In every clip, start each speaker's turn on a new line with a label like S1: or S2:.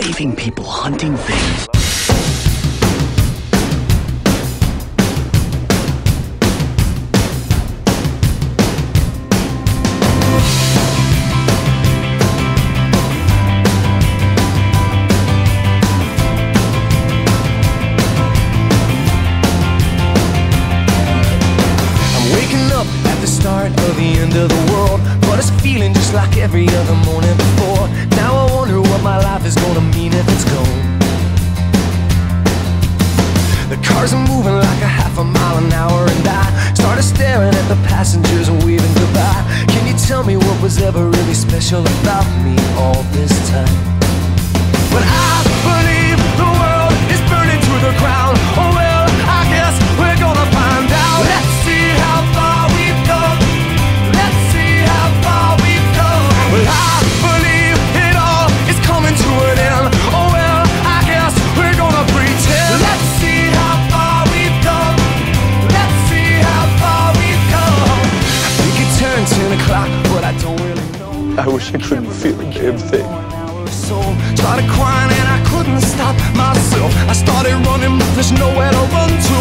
S1: saving people, hunting things.
S2: Start of the end of the world, but it's feeling just like every other morning before. Now I wonder what my life is gonna mean if it's gone. The cars are moving like a half a mile an hour, and I started staring at the passengers and waving goodbye. Can you tell me what was ever really special about me all this time? But I believe the world is burning to the ground. Oh well, I guess we're gonna find out. Let's see how far we've come. Let's see how far we've come. Well, I believe it all is coming to an end. Oh well, I guess we're gonna pretend. Let's see how far we've come. Let's see how far we've come. I think it turned 10 o'clock, but I don't really know.
S3: I wish I couldn't feel a damn thing.
S2: Started crying and I couldn't stop myself. I started running, but there's nowhere to run to.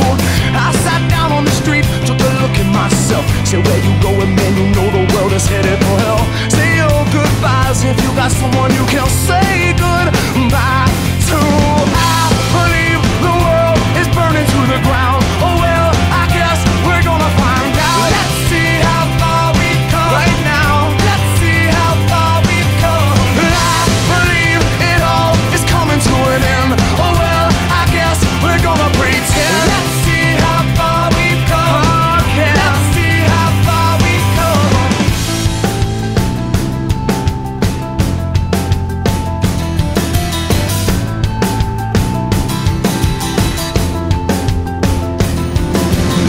S2: I sat down on the street, took a look at myself. Said, where you going, man? You know the world is headed for hell. Say your goodbyes if you got someone you can say goodbye to. I believe the world is burning to the ground. Oh well, I guess we're gonna find out. Let's see how far we've come right now. Let's see how far we've come. To an end. Oh well, I guess we're gonna pretend. Let's see how far we've come. Yeah. Let's see how far we've come.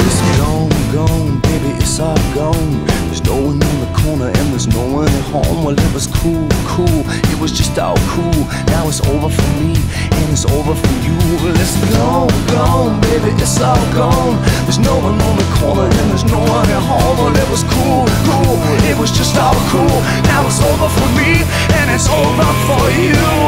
S2: It's gone, baby, it's all gone. There's no one in the corner and there's no one at home. Well, it was cool, it was just all cool. Now it's over for me and it's over for you. Well, it's gone, baby, it's all gone. There's no one on the corner and there's no one at home. Well, it was cool, it was just all cool. Now it's over for me and it's over for you.